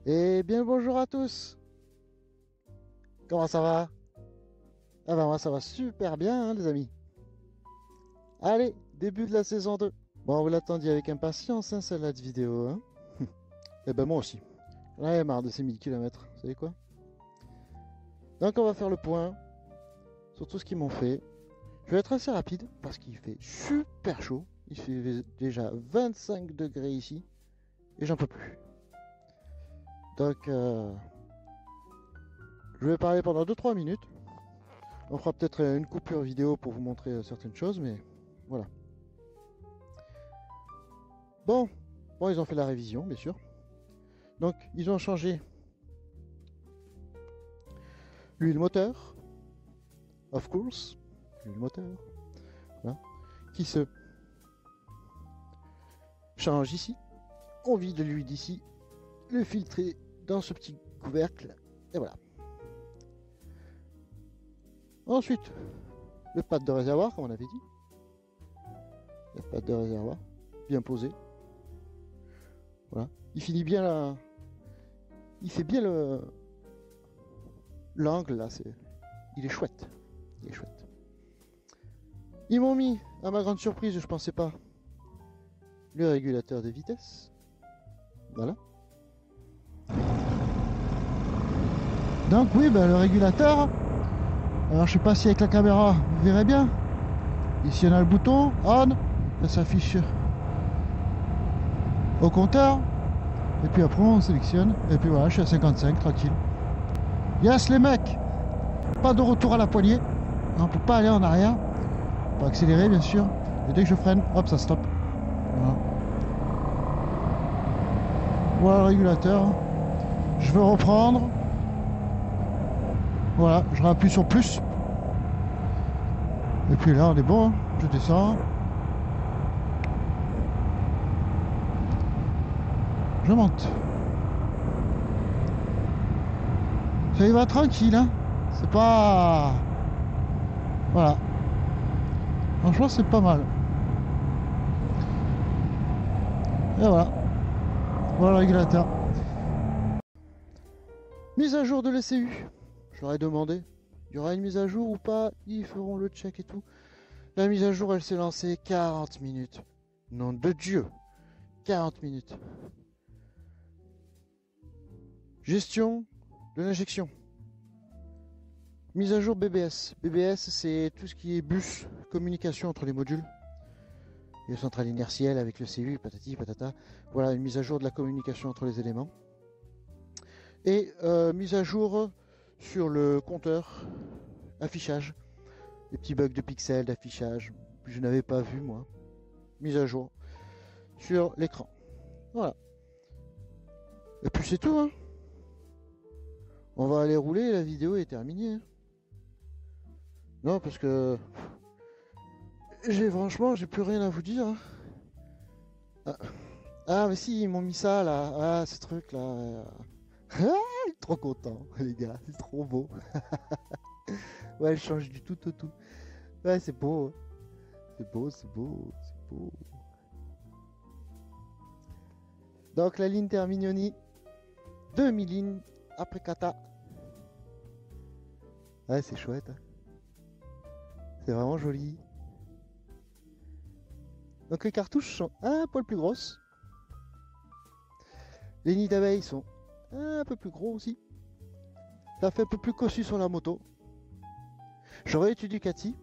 Eh bien bonjour à tous. Comment ça va? Ah bah moi ça va super bien hein, les amis. Allez, début de la saison 2. Bon, vous l'attendiez avec impatience hein, celle-là de vidéo hein. Eh ben moi aussi. J'en ai marre de ces 1000 km, vous savez quoi? Donc on va faire le point sur tout ce qu'ils m'ont fait. Je vais être assez rapide parce qu'il fait super chaud. Il fait déjà 25 degrés ici et j'en peux plus. Donc je vais parler pendant 2-3 minutes. On fera peut-être une coupure vidéo pour vous montrer certaines choses, mais voilà. Bon, ils ont fait la révision, bien sûr. Donc, ils ont changé l'huile moteur, of course, l'huile moteur, voilà, qui se change ici. On vide l'huile d'ici, le filtrer dans ce petit couvercle, et voilà. Ensuite, le pad de réservoir, comme on avait dit. Le pad de réservoir, bien posé. Voilà. Il finit bien là. Il fait bien l'angle là. Il est chouette. Il est chouette. Ils m'ont mis, à ma grande surprise, je pensais pas, le régulateur de vitesse. Voilà. Donc oui, ben, le régulateur. Alors je sais pas si avec la caméra vous verrez bien. Ici on a le bouton on, ça s'affiche au compteur. Et puis après on sélectionne. Et puis voilà, je suis à 55, tranquille. Yes les mecs. Pas de retour à la poignée. On peut pas aller en arrière. On peut accélérer bien sûr. Et dès que je freine, hop ça stoppe. Voilà. Voilà le régulateur. Je veux reprendre. Voilà, je rappuie sur plus. Et puis là on est bon, hein. Je descends. Je monte. Ça y va tranquille, hein. C'est pas... Voilà. Franchement c'est pas mal. Et voilà. Voilà le régulateur. Mise à jour de l'ECU. Je leur ai demandé, il y aura une mise à jour ou pas? Ils feront le check et tout. La mise à jour, elle s'est lancée 40 minutes. Nom de Dieu, 40 minutes. Gestion de l'injection. Mise à jour BBS. BBS, c'est tout ce qui est bus, communication entre les modules. Et le centrale inertielle avec le CU, patati patata. Voilà, une mise à jour de la communication entre les éléments. Et mise à jour sur le compteur affichage, des petits bugs de pixels d'affichage que je n'avais pas vu moi, mise à jour sur l'écran, voilà. Et puis c'est tout hein. On va aller rouler, la vidéo est terminée hein. Non parce que franchement j'ai plus rien à vous dire hein. Ah mais si ils m'ont mis ça là, ah ce truc là. Trop content les gars, c'est trop beau. Ouais, elle change du tout au tout. Ouais, c'est beau. C'est beau, c'est beau, c'est beau. Donc la ligne Terminioni, 2000 lignes après kata. Ouais, c'est chouette. Hein. C'est vraiment joli. Donc les cartouches sont un poil plus grosses. Les nids d'abeilles sont un peu plus gros aussi. Ça fait un peu plus cossu sur la moto. J'aurais eu Ducati,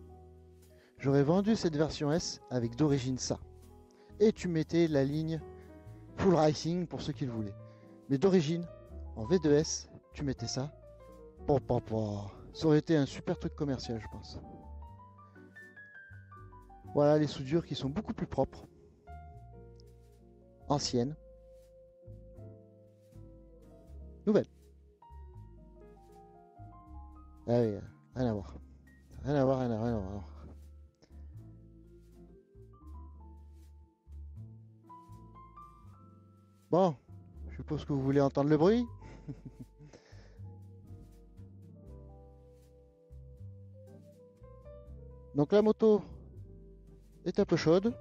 j'aurais vendu cette version S avec d'origine ça. Et tu mettais la ligne Full Racing pour ceux qui le voulaient. Mais d'origine, en V2S, tu mettais ça. Ça aurait été un super truc commercial, je pense. Voilà les soudures qui sont beaucoup plus propres, anciennes, nouvelles. Ah oui, rien à voir. Rien à voir, rien à voir. Bon, je suppose que vous voulez entendre le bruit. Donc la moto est un peu chaude,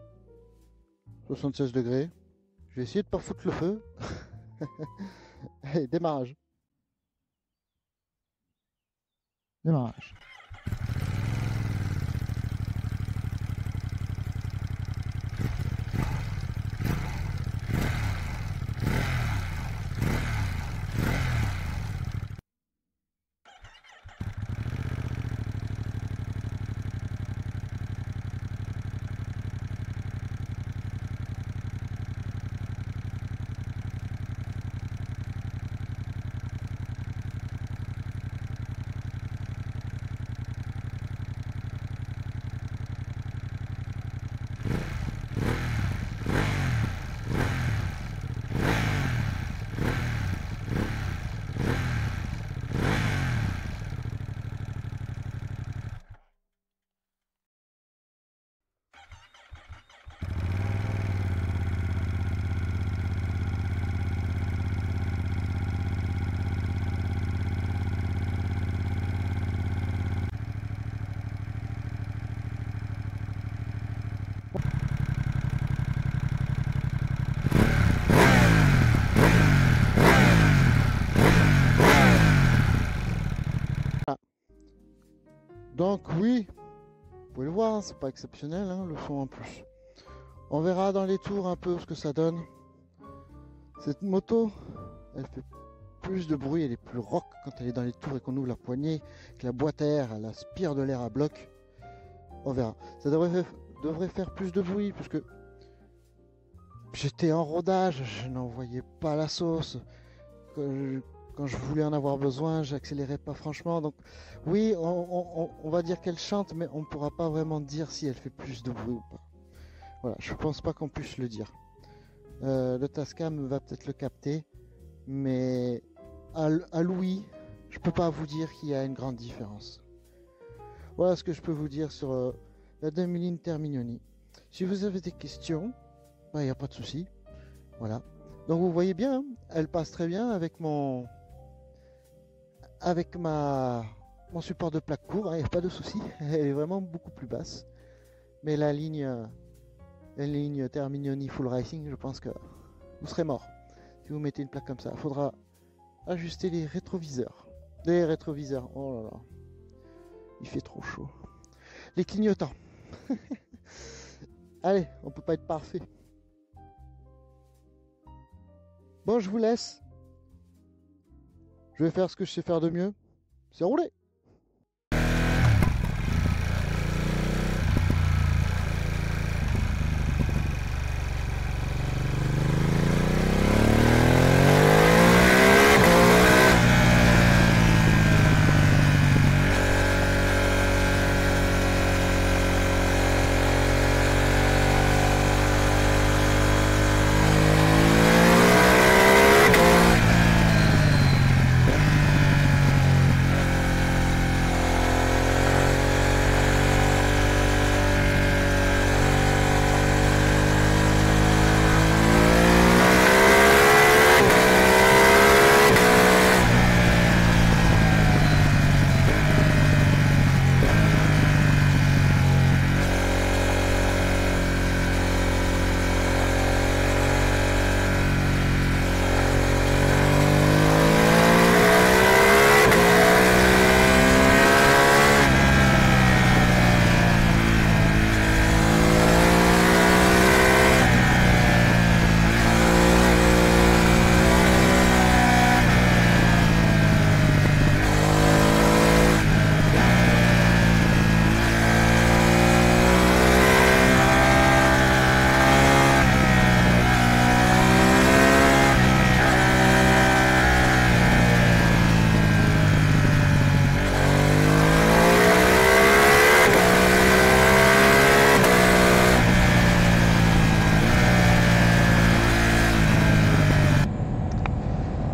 76 degrés. Je vais essayer de ne pas foutre le feu. Allez, démarrage. Démarrage. Donc oui, vous pouvez le voir, hein, c'est pas exceptionnel, hein, le son en plus. On verra dans les tours un peu ce que ça donne. Cette moto, elle fait plus de bruit, elle est plus rock quand elle est dans les tours et qu'on ouvre la poignée, que la boîte à air, elle aspire de l'air à bloc. On verra. Ça devrait faire plus de bruit puisque j'étais en rodage, je n'en voyais pas la sauce. Quand je voulais en avoir besoin, j'accélérais pas franchement. Donc oui, on va dire qu'elle chante, mais on ne pourra pas vraiment dire si elle fait plus de bruit ou pas. Voilà, je pense pas qu'on puisse le dire. Le Tascam va peut-être le capter, mais à l'ouïe, je peux pas vous dire qu'il y a une grande différence. Voilà ce que je peux vous dire sur la Demi Terminioni. Si vous avez des questions, il n'y a pas de souci. Voilà. Donc vous voyez bien, hein, elle passe très bien avec mon support de plaque court, il n'y a pas de souci. Elle est vraiment beaucoup plus basse. Mais la ligne Terminioni Full Racing, je pense que vous serez mort si vous mettez une plaque comme ça. Il faudra ajuster les rétroviseurs. Les rétroviseurs, oh là là, il fait trop chaud. Les clignotants. Allez, on peut pas être parfait. Bon, je vous laisse. Je vais faire ce que je sais faire de mieux. C'est rouler.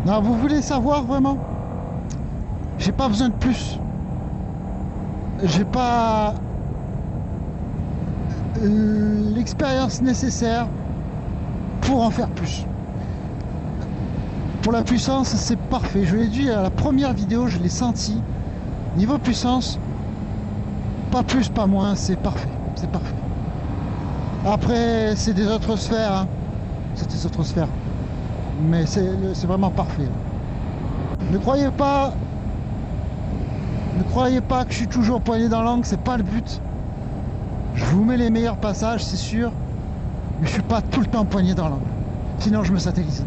Non, vous voulez savoir vraiment? J'ai pas besoin de plus. J'ai pas l'expérience nécessaire pour en faire plus. Pour la puissance, c'est parfait. Je l'ai dit à la première vidéo, je l'ai senti. Niveau puissance, pas plus, pas moins, c'est parfait. C'est parfait. Après, c'est des autres sphères. Hein. C'est des autres sphères. Mais c'est vraiment parfait. Ne croyez pas que je suis toujours poigné dans l'angle, c'est pas le but. Je vous mets les meilleurs passages, c'est sûr. Mais je suis pas tout le temps poigné dans l'angle. Sinon, je me satellise.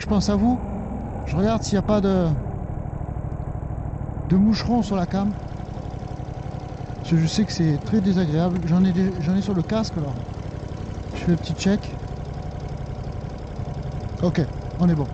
Je pense à vous. Je regarde s'il n'y a pas de moucherons sur la cam. Parce que je sais que c'est très désagréable. J'en ai sur le casque alors. Je fais un petit check. Ok, on est bon.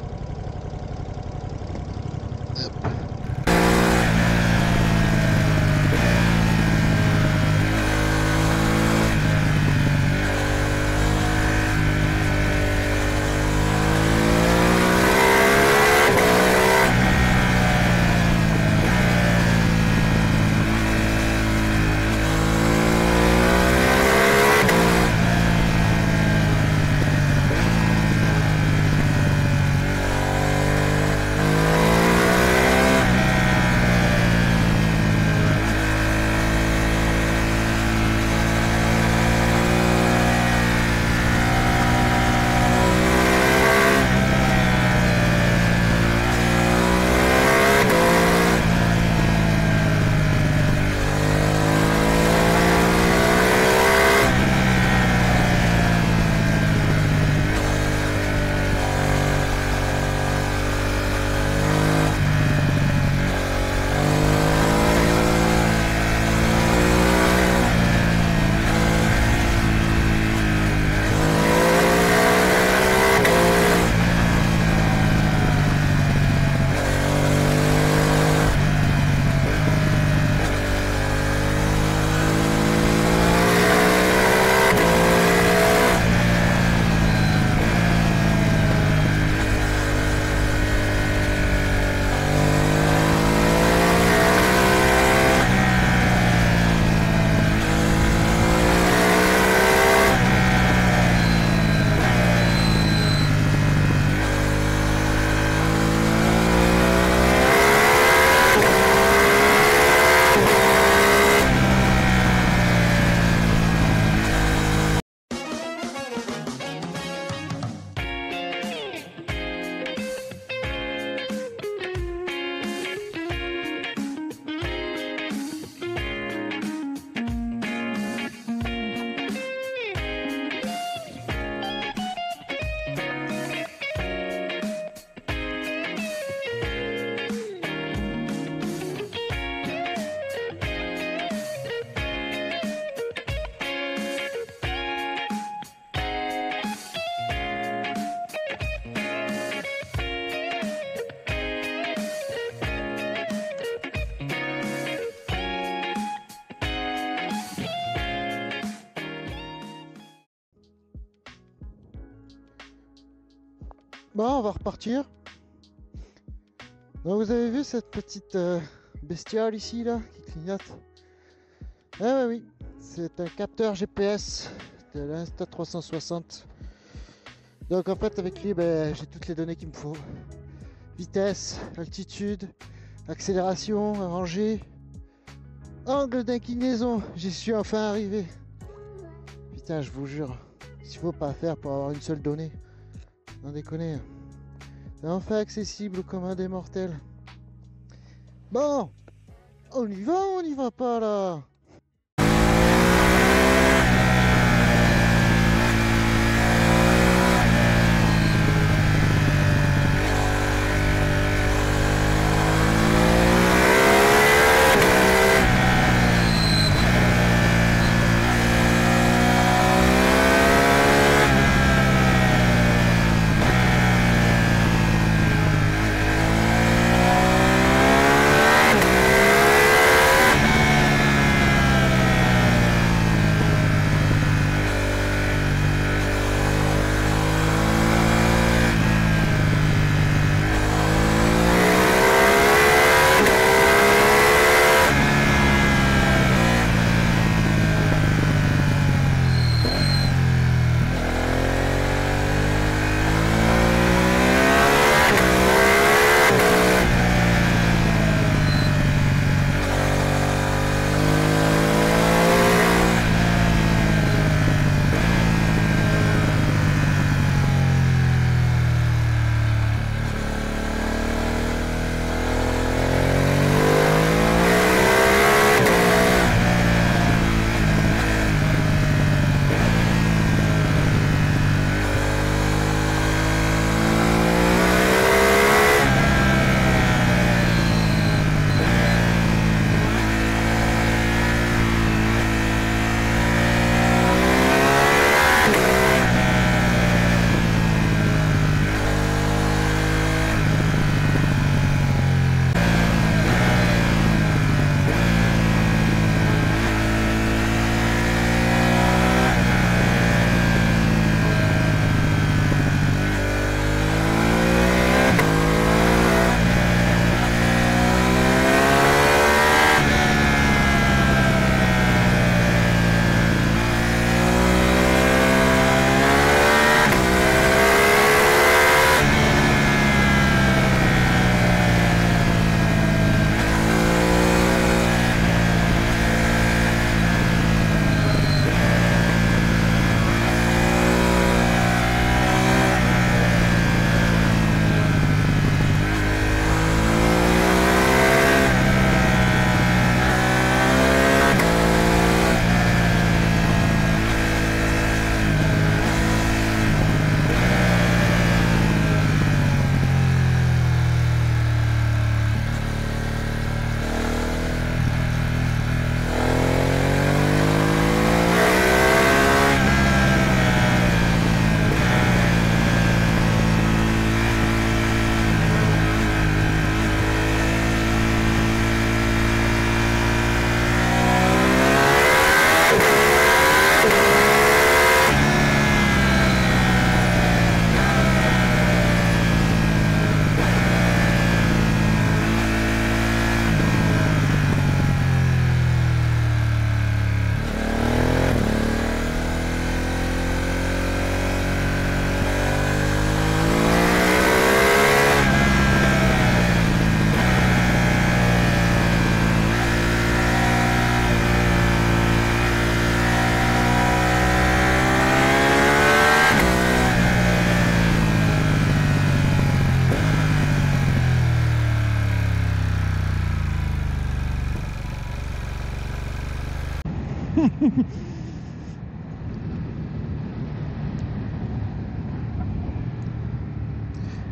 Bon, on va repartir. Donc vous avez vu cette petite bestiole ici là qui clignote? Ah oui, c'est un capteur GPS de l'Insta360. Donc en fait avec lui j'ai toutes les données qu'il me faut. Vitesse, altitude, accélération, rangée, angle d'inclinaison. J'y suis enfin arrivé. Putain, je vous jure, s'il faut pas faire pour avoir une seule donnée. Non déconner. C'est enfin accessible au commun des mortels. Bon, on y va ou on y va pas là?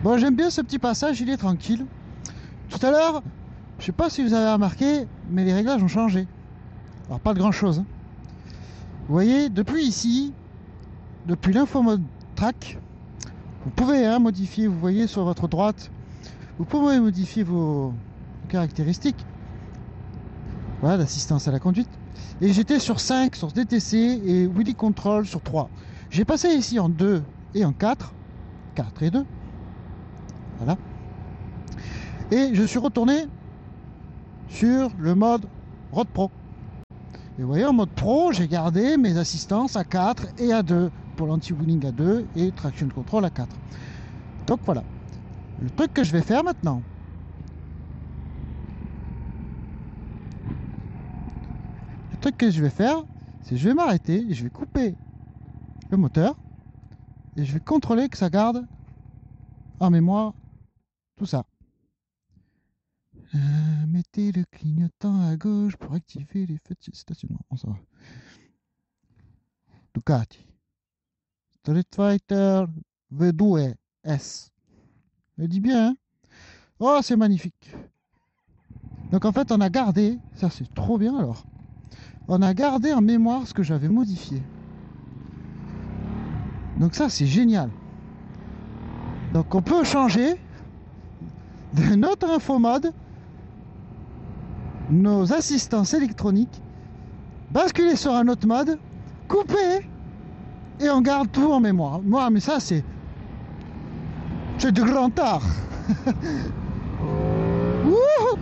Bon, j'aime bien ce petit passage, il est tranquille. Tout à l'heure, je sais pas si vous avez remarqué, mais les réglages ont changé. Alors pas de grand chose. Hein. Vous voyez, depuis ici, depuis l'info mode track, vous pouvez modifier, vous voyez sur votre droite, vous pouvez modifier vos caractéristiques. Voilà, l'assistance à la conduite. Et j'étais sur 5 sur DTC et Wheelie Control sur 3. J'ai passé ici en 2 et en 4. 4 et 2. Voilà. Et je suis retourné sur le mode Road Pro. Et vous voyez, en mode Pro, j'ai gardé mes assistances à 4 et à 2 pour l'anti-wheeling à 2 et traction control à 4. Donc voilà. Le truc que je vais faire maintenant, c'est que je vais m'arrêter et je vais couper le moteur et je vais contrôler que ça garde en mémoire tout ça. Mettez le clignotant à gauche pour activer les feux de stationnement. On s'en va. Ducati Street Fighter V2 S. Je dis bien, hein? Oh, c'est magnifique. Donc en fait, on a gardé, ça c'est trop bien alors. On a gardé en mémoire ce que j'avais modifié. Donc ça c'est génial. Donc on peut changer de notre infomode nos assistances électroniques, basculer sur un autre mode, couper et on garde tout en mémoire. Moi, mais ça c'est du grand art. Wouhou!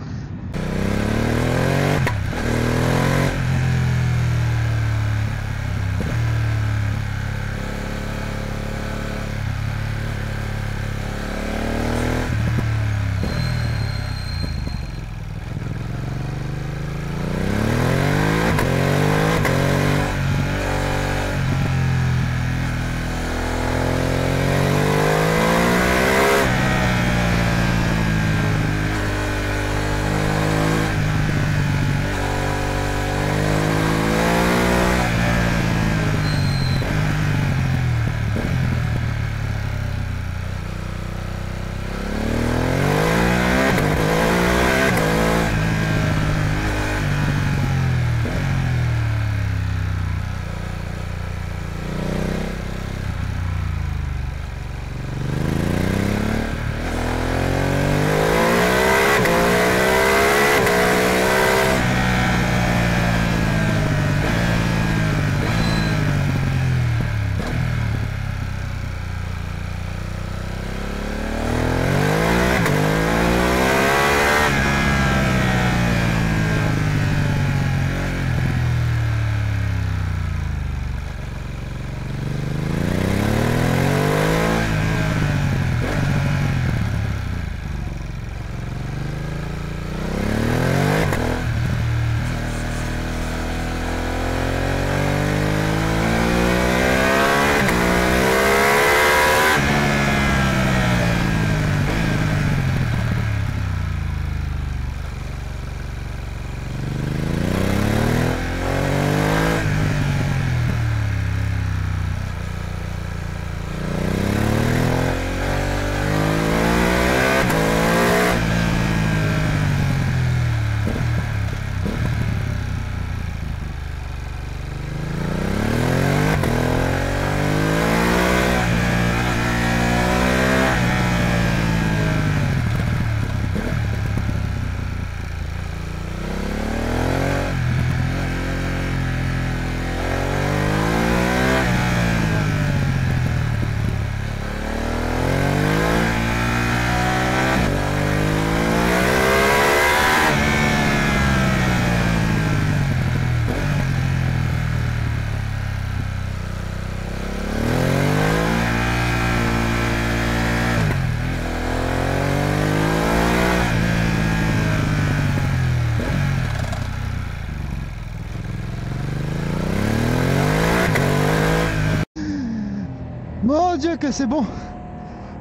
Mon Dieu que c'est bon.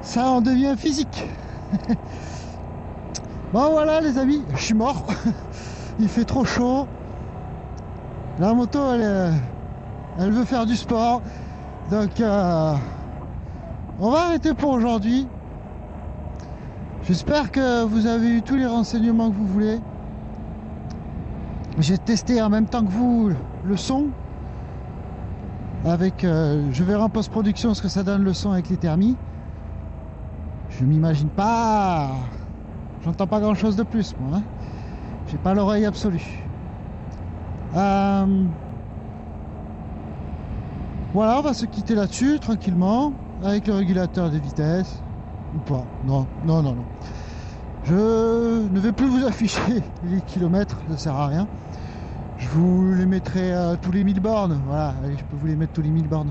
Ça en devient physique. Bon voilà les amis, je suis mort. Il fait trop chaud. La moto elle veut faire du sport. Donc on va arrêter pour aujourd'hui. J'espère que vous avez eu tous les renseignements que vous voulez. J'ai testé en même temps que vous le son. Avec, je verrai en post-production ce que ça donne le son avec les thermies. Je m'imagine pas. J'entends pas grand chose de plus moi. Hein. J'ai pas l'oreille absolue. Voilà, on va se quitter là-dessus tranquillement avec le régulateur de vitesse. ou pas. Non, non, non, non. Je ne vais plus vous afficher les kilomètres, ça sert à rien. Je vous les mettrai tous les 1000 bornes. Voilà, allez, je peux vous les mettre tous les 1000 bornes.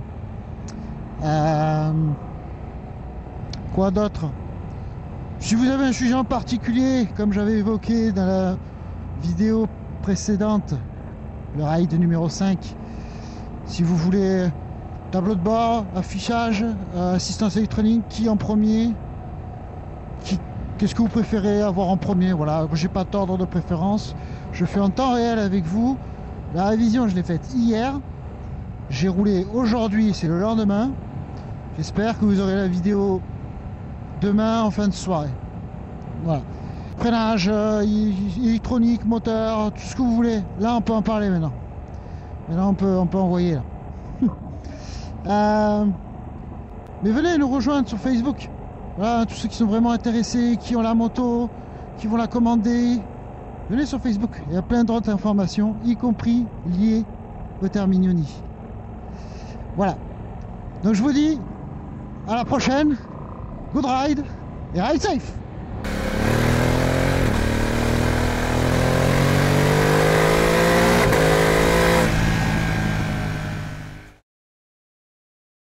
Quoi d'autre? Si vous avez un sujet en particulier, comme j'avais évoqué dans la vidéo précédente, le ride numéro 5, si vous voulez tableau de bord, affichage, assistance électronique, qui en premier, qu'est-ce que vous préférez avoir en premier? Voilà, j'ai pas d'ordre de préférence, je fais en temps réel avec vous. La révision, je l'ai faite hier, j'ai roulé aujourd'hui, c'est le lendemain. J'espère que vous aurez la vidéo demain en fin de soirée. Voilà. Freinage, électronique, moteur, tout ce que vous voulez. Là, on peut en parler maintenant. Maintenant, on peut envoyer là. Mais venez nous rejoindre sur Facebook. Voilà, tous ceux qui sont vraiment intéressés, qui ont la moto, qui vont la commander. Venez sur Facebook. Il y a plein d'autres informations, y compris liées au Terminioni. Voilà. Donc je vous dis à la prochaine. Good ride et ride safe.